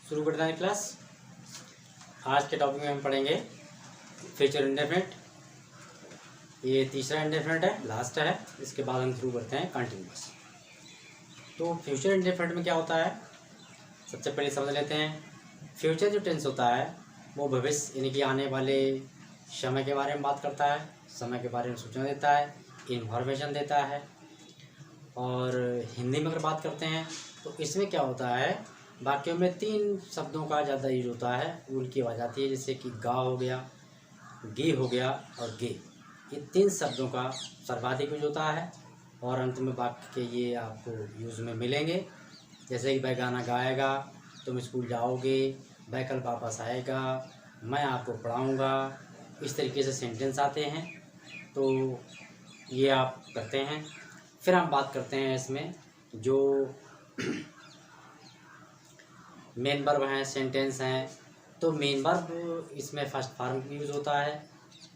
शुरू करते हैं क्लास। आज के टॉपिक में हम पढ़ेंगे फ्यूचर इंडेफिनिट। ये तीसरा इंडेफिनिट है, लास्ट है। इसके बाद हम शुरू करते हैं कंटिन्यूअस। तो फ्यूचर इंडेफिनिट में क्या होता है, सबसे पहले समझ लेते हैं। फ्यूचर जो टेंस होता है वो भविष्य यानी कि आने वाले समय के बारे में बात करता है, समय के बारे में सूचना देता है, इन्फॉर्मेशन देता है। और हिंदी में अगर बात करते हैं तो इसमें क्या होता है, वाक्यों में 3 शब्दों का ज़्यादा यूज होता है, उनकी आवाज़ आती है, जैसे कि गा हो गया, गी हो गया और गे। ये 3 शब्दों का सर्वाधिक यूज होता है और अंत में वाक्य के ये आपको यूज़ में मिलेंगे। जैसे कि वह गाना गाएगा, तुम स्कूल जाओगे, वह कल वापस आएगा, मैं आपको पढ़ाऊँगा। इस तरीके से सेंटेंस आते हैं, तो ये आप करते हैं। फिर हम बात करते हैं इसमें जो मेन वर्ब हैं, सेंटेंस हैं। तो मेन वर्ब इसमें फर्स्ट फॉर्म का यूज़ होता है।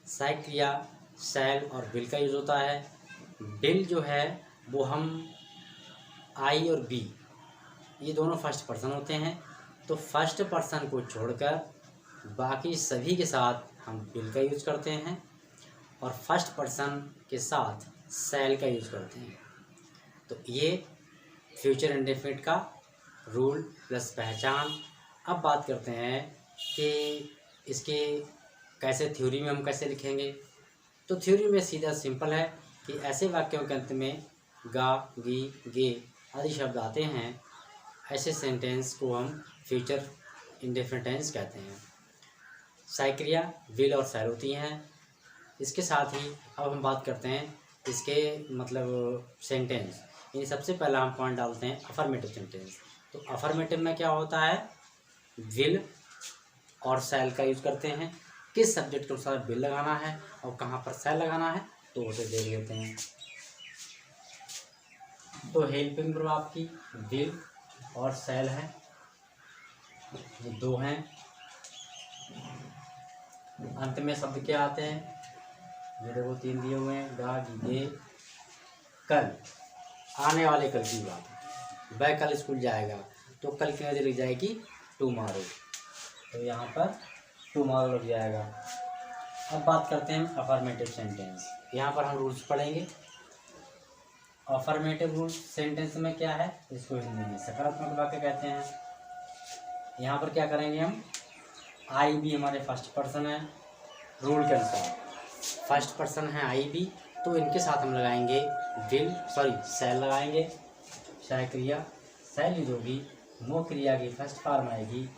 सहायक क्रिया शैल और विल का यूज़ होता है। विल जो है वो हम आई और बी ये दोनों फर्स्ट पर्सन होते हैं, तो फर्स्ट पर्सन को छोड़कर बाकी सभी के साथ हम विल का यूज़ करते हैं और फर्स्ट पर्सन के साथ शैल का यूज़ करते हैं। तो ये फ्यूचर इंडेफिनिट का रूल प्लस पहचान। अब बात करते हैं कि इसके कैसे थ्योरी में हम कैसे लिखेंगे। तो थ्योरी में सीधा सिंपल है कि ऐसे वाक्यों के अंत में गा, गी, गे आदि शब्द आते हैं, ऐसे सेंटेंस को हम फ्यूचर इंडेफिनिट टेंस कहते हैं। सहायक क्रिया विल और शैल होती हैं। इसके साथ ही अब हम बात करते हैं इसके मतलब सेंटेंस। यानी सबसे पहला हम पॉइंट डालते हैं अफर्मेटिव सेंटेंस। तो अफर्मेटिव में क्या होता है, विल और शैल का यूज़ करते हैं। किस सब्जेक्ट के अनुसार विल लगाना है और कहाँ पर शैल लगाना है तो उसे देख लेते हैं। तो हेल्पिंग वर्ब आपकी विल और शैल है, ये 2 हैं। अंत में शब्द क्या आते हैं, ये देखो 3 दिए हुए हैं, गा, गी, गे। कल, आने वाले कल की बात है। वह कल स्कूल जाएगा, तो कल की वजह लग जाएगी टुमारो, तो यहाँ पर टुमारो लग जाएगा। अब बात करते हैं अफर्मेटिव सेंटेंस। यहाँ पर हम रूल्स पढ़ेंगे। अफर्मेटिव रूल सेंटेंस में क्या है, इसको हिंदी में सकारात्मक वाक्य कहते हैं। यहाँ पर क्या करेंगे हम, आई बी हमारे फर्स्ट पर्सन है, रूल के अनुसार फर्स्ट पर्सन है आई बी, तो इनके साथ हम लगाएंगे विल शैल लगाएंगे। सहायक क्रिया शैल यूज होगी, मुख्य क्रिया की फर्स्ट फॉर्म आएगी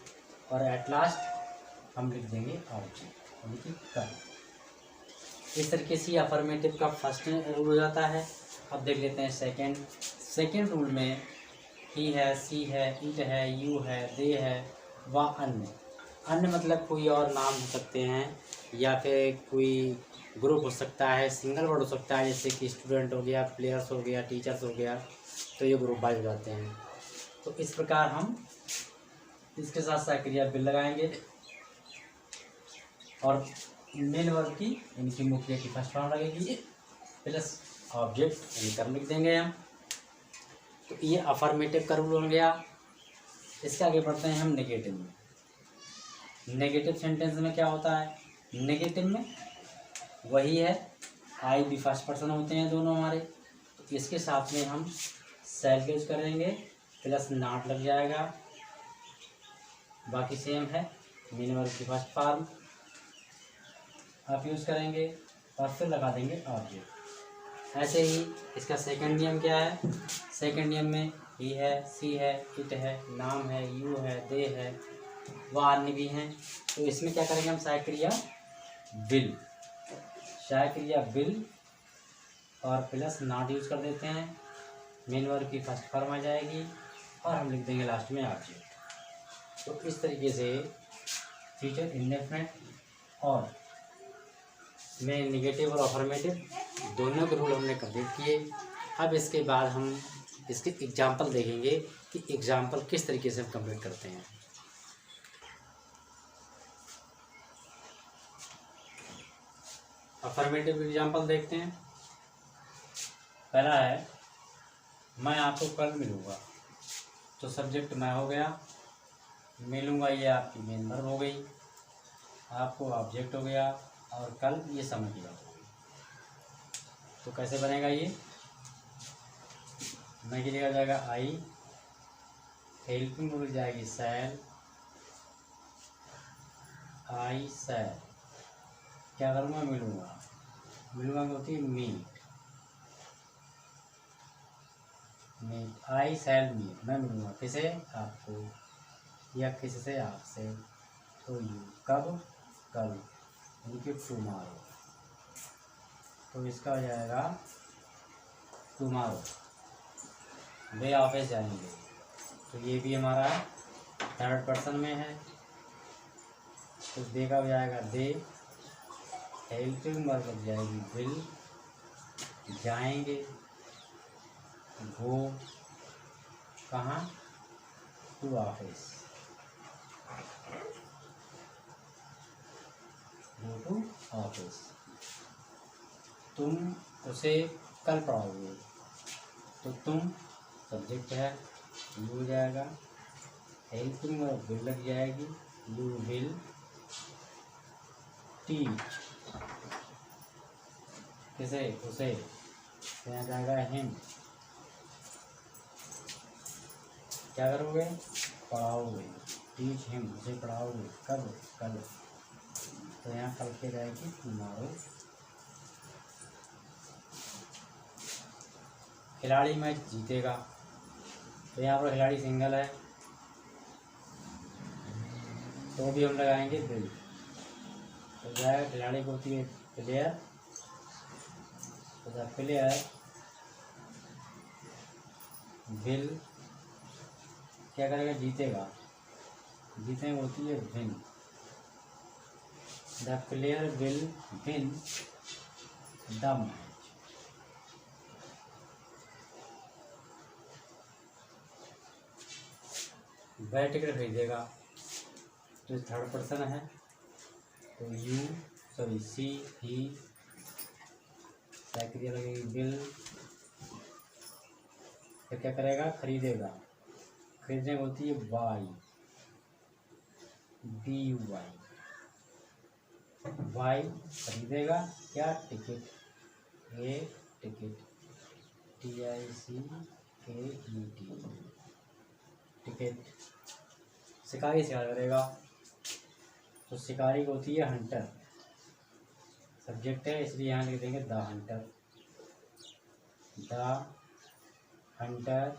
और एट लास्ट हम लिख देंगे ऑब्जेक्ट यानी कि कल। इस तरीके से अफर्मेटिव का फर्स्ट रूल हो जाता है। अब देख लेते हैं सेकेंड रूल में ही है, सी है, इट है, यू है, दे है व अन्य मतलब कोई और नाम हो सकते हैं या फिर कोई ग्रुप हो सकता है, सिंगल वर्ड हो सकता है, जैसे कि स्टूडेंट हो गया, प्लेयर्स हो गया, टीचर्स हो गया, तो ये ग्रुप वाइज हो जाते हैं। तो इस प्रकार हम इसके साथ सहायक क्रिया विल लगाएंगे और मेन वर्ब की यानी कि मुख्य की फर्स्ट फॉर्म लगेगी प्लस ऑब्जेक्ट यानी कर्म लिख देंगे हम। तो ये अफर्मेटिव का रूल हो गया। इसके आगे बढ़ते हैं हम नेगेटिव में। नेगेटिव सेंटेंस में क्या होता है, नेगेटिव में वही है, आई बी फर्स्ट पर्सन होते हैं दोनों हमारे, तो इसके साथ में हम शैल यूज करेंगे प्लस नॉट लग जाएगा। बाकी सेम है, मेन वर्ब की फर्स्ट फॉर्म आप यूज़ करेंगे और फिर लगा देंगे ऑब्जेक्ट। ऐसे ही इसका सेकंड नियम क्या है, सेकंड नियम में ही है, सी है, इट है, नाम है, यू है, दे है व अन्य भी हैं। तो इसमें क्या करेंगे हम, सहायक क्रिया विल, सहायक क्रिया विल और प्लस नॉट यूज कर देते हैं। मेन वर्ब की फर्स्ट फॉर्म आ जाएगी और हम लिख देंगे लास्ट में ऑब्जेक्ट। तो इस तरीके से फ्यूचर इंडेफिनिट और में नेगेटिव और अफर्मेटिव दोनों के रूल हमने कंप्लीट किए। अब इसके बाद हम इसके एग्जाम्पल देखेंगे कि एग्जाम्पल किस तरीके से हम कंप्लीट करते हैं। अफर्मेटिव एग्जाम्पल देखते हैं। पहला है, मैं आपको कल मिलूँगा, तो सब्जेक्ट मैं हो गया, मिलूँगा ये आपकी मेन वर्ब हो गई, आपको ऑब्जेक्ट हो गया, और कल ये समय की बात हो गई। तो कैसे बनेगा ये? मैं की जगह जाएगा आई, हेल्पिंग हो जाएगी सैल, आई सैल, क्या करूँगा? मिलूँगा। मिलूँगा होती है मीट, मीट, आई सैल मीट, मैं मिलूँगा किसे? आपको, या किससे? आपसे। तो यू, कब? कल, यानी टुमारो। तो इसका हो जाएगा टुमारो, वे ऑफिस जाएंगे। तो ये भी हमारा थर्ड पर्सन में है, तो दे का हो जाएगा दे, हेल्पिंग वर्ब लग जाएगी विल, जाएंगे, गो, कहाँ? To office, go to office. तुम उसे कल पढ़ाओगे, तो तुम सब्जेक्ट है, यू हो जाएगा, हेल्पिंग वर्ब विल लग जाएगी, यू विल टीच, किसे? उसे, तो यहाँ जाएगा हिम, क्या करोगे? पढ़ाओगे, टीच हिम, उसे पढ़ाओगे, कब? कल, तो यहाँ कल के जाएगी टुमारो। खिलाड़ी मैच जीतेगा, तो यहाँ पर खिलाड़ी सिंगल है, तो भी हम लगाएंगे विल, तो जाएगा खिलाड़ी को होती है प्लेयर, तो द प्लेयर विल, क्या करेगा? जीतेगा, जीतेंगे होती है win, the player will win the match. वह टिकट खरीदेगा, तो थर्ड पर्सन है, तो यू, सॉरी सी, ही, क्रिया लगेगी बिल, फिर क्या करेगा? खरीदेगा, खरीदने होती है buy, B U Y, Y खरीदेगा, क्या? Ticket, a ticket, T I C K E T, ticket. शिकारी शिकार करेगा, तो शिकारी को होती है हंटर, सब्जेक्ट है इसलिए यहाँ लिख देंगे the Hunter, the Hunter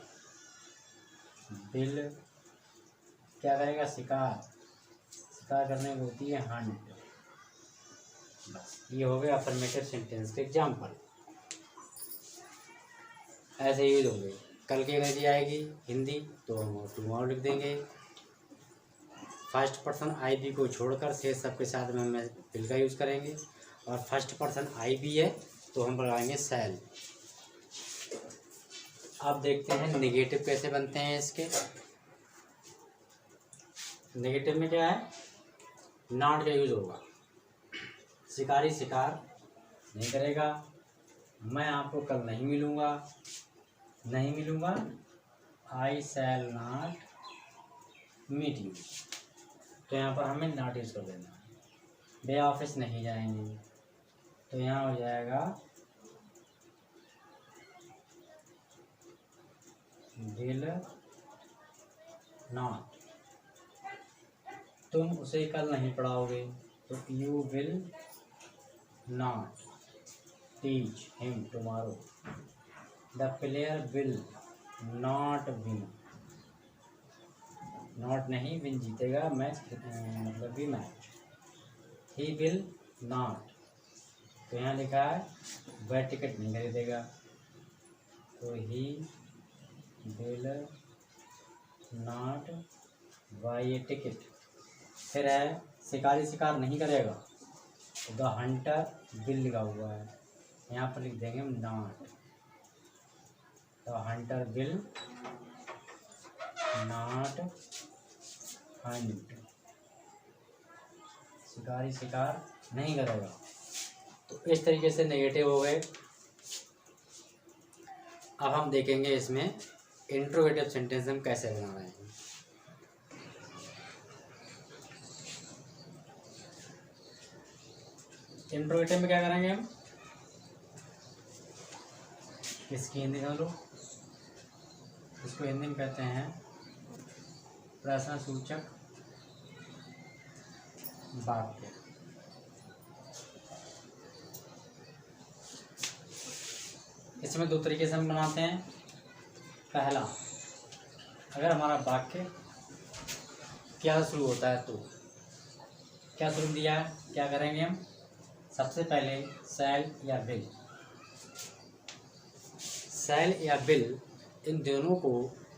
bill, क्या करेगा? शिकार, शिकार करने को होती है हंट। बस ये हो गया अफर्मेटिव सेंटेंस के एग्जाम्पल। ऐसे यूज होंगे। कल की अंग्रेजी आएगी हिंदी तो हम टुमारो लिख देंगे, फर्स्ट पर्सन आई बी को छोड़कर शेष सबके साथ में हम विल का यूज़ करेंगे, और फर्स्ट पर्सन आई बी है तो हम लगाएंगे शैल। अब देखते हैं नेगेटिव कैसे बनते हैं इसके। नेगेटिव में क्या है? नॉट का यूज होगा, शिकारी शिकार नहीं करेगा, मैं आपको कल नहीं मिलूँगा, नहीं मिलूँगा, आई शैल नॉट मीट यू, तो यहाँ पर हमें नॉट यूज कर देना है। वे ऑफिस नहीं जाएंगे, तो यहाँ हो जाएगा विल नॉट, तुम उसे कल नहीं पढ़ाओगे, तो you will not teach him tomorrow, the player will not win, not नहीं, विन जीतेगा, मैच मतलब भी मैच, ही विल नॉट, तो यहाँ लिखा है वह टिकट नहीं खरीदेगा, तो he will not by A ticket. फिर है शिकारी शिकार नहीं करेगा, तो द हंटर विल लिखा हुआ है, यहाँ पर लिख देंगे हम not, the Hunter will not Hunt, शिकारी शिकार नहीं करेगा। तो इस तरीके से नेगेटिव हो गए। अब हम देखेंगे इसमें इंट्रोगेटिव सेंटेंस हम कैसे बना रहे हैं। इंट्रोगेटिव में क्या करेंगे हम, इसकी हिंदी समझ लो, इसको हिंदी में कहते हैं प्रश्नसूचक वाक्य। इसमें दो तरीके से हम बनाते हैं। पहला, अगर हमारा वाक्य क्या शुरू होता है तो क्या शुरू दिया है, क्या करेंगे हम, सबसे पहले शैल या विल, शैल या विल इन दोनों को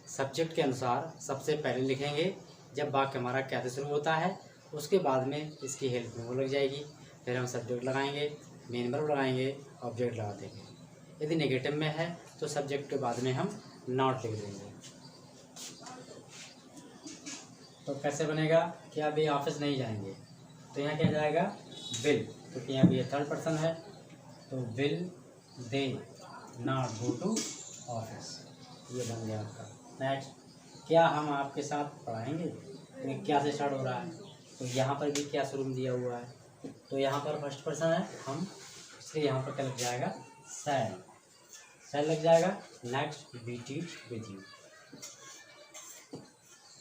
सब्जेक्ट के अनुसार सबसे पहले लिखेंगे। जब वाक्य हमारा क्या से शुरू होता है उसके बाद में इसकी हेल्प में वो लग जाएगी। फिर हम सब्जेक्ट लगाएंगे, मेन वर्ब लगाएंगे, ऑब्जेक्ट लगा देंगे। यदि नेगेटिव में है तो सब्जेक्ट के बाद में हम नॉट लिख देंगे। तो कैसे बनेगा कि आप ये ऑफिस नहीं जाएंगे, तो यहाँ क्या जाएगा, विल, क्योंकि यहाँ भी ये थर्ड पर्सन है, तो will they not go to office, ये बन गया आपका। नेक्स्ट, क्या हम आपके साथ पढ़ाएंगे, तो क्या से स्टार्ट हो रहा है, तो यहाँ पर भी क्या शुरू में दिया हुआ है, तो यहाँ पर फर्स्ट पर्सन है हम, इसलिए यहाँ पर क्या लग जाएगा, शैल, शैल लग जाएगा। Next, we teach with you.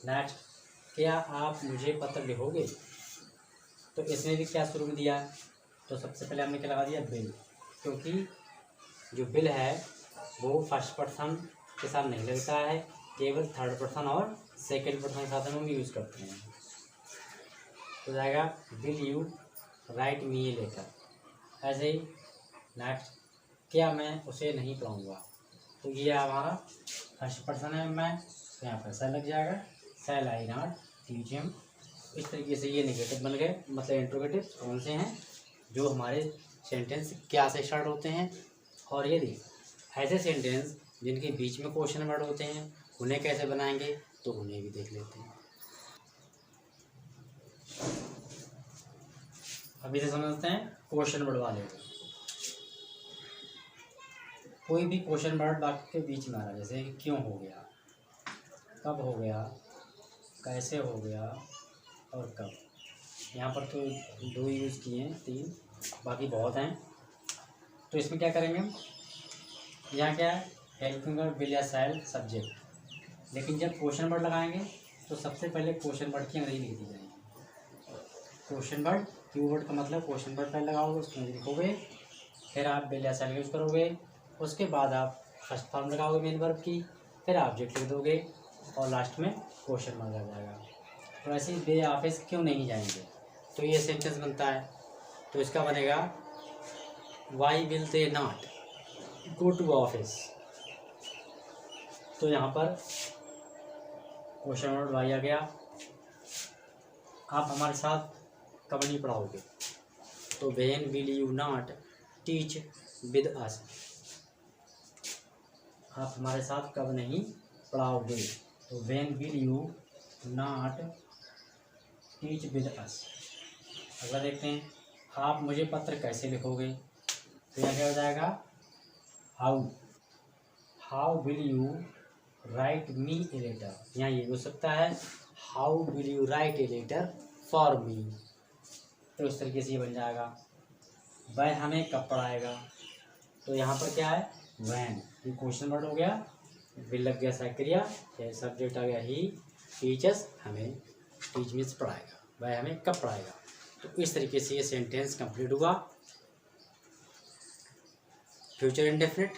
Next, क्या आप मुझे पत्र लिखोगे, तो इसमें भी क्या शुरू में दिया है, तो सबसे पहले हमने क्या लगा दिया, बिल, क्योंकि जो बिल है वो फर्स्ट पर्सन के साथ नहीं लगता है, केवल थर्ड पर्सन और सेकंड पर्सन के साथ हम यूज़ करते हैं। तो जाएगा will you write me a letter, ऐसे ही। नेक्स्ट, क्या मैं उसे नहीं पढ़ाऊँगा, तो ये हमारा फर्स्ट पर्सन है मैं, तो यहाँ पर शैल लग जाएगा, शैल आई नॉट टीच हिम। इस तरीके से ये नेगेटिव बन गए, मतलब इंट्रोगेटिव कौन से हैं, जो हमारे सेंटेंस क्या से स्टार्ट होते हैं। और यदि ऐसे सेंटेंस जिनके बीच में क्वेश्चन वर्ड होते हैं उन्हें कैसे बनाएंगे, तो उन्हें भी देख लेते हैं। अभी से समझते हैं क्वेश्चन वर्ड वाले। कोई भी क्वेश्चन वर्ड वाक्य के बीच में आ रहा है, जैसे क्यों हो गया, कब हो गया, कैसे हो गया और कब। यहाँ पर तो 2 यूज़ किए हैं, 3, बाकी बहुत हैं। तो इसमें क्या करेंगे हम, यहाँ क्या है, हेल्पिंग वर्ब विल या शैल सब्जेक्ट, लेकिन जब क्वेश्चन वर्ड लगाएंगे तो सबसे पहले क्वेश्चन वर्ड की अंग्रेजी लिख दी जाएगी। क्वेश्चन वर्ड, कीवर्ड का मतलब क्वेश्चन वर्ड पहले लगाओगे, उसकी अंग्रेजी लिखोगे, फिर आप विल या शैल यूज़ करोगे, उसके बाद आप फर्स्ट फॉर्म लगाओगे मेन वर्ब की, फिर ऑब्जेक्ट लिख दोगे और लास्ट में क्वेश्चन मार्क आ जाएगा। तो ऐसे ही दे ऑफिस क्यों नहीं जाएंगे, तो ये सेंटेंस बनता है। तो इसका बनेगा why will they not go to office. तो यहाँ पर क्वेश्चन वर्ड वाई आ गया। आप हमारे साथ कब नहीं पढ़ाओगे, तो when will you not teach with us. आप हमारे साथ कब नहीं पढ़ाओगे, तो when will you not teach with us. अगला देखते हैं, आप मुझे पत्र कैसे लिखोगे, तो यहाँ क्या हो जाएगा, how will you write me a letter. यहाँ ये हो सकता है how will you write a letter for me. तो इस तरीके से ये बन जाएगा। वह हमें कब पढ़ाएगा, तो यहाँ पर क्या है, वैन, ये क्वेश्चन वर्ड हो गया, विल लग गया सक्रिया, सब्जेक्ट आ गया ही, टीचर्स हमें, टीच मीन्स पढ़ाएगा, वह हमें कब पढ़ाएगा। तो इस तरीके से ये सेंटेंस कंप्लीट हुआ। Future indefinite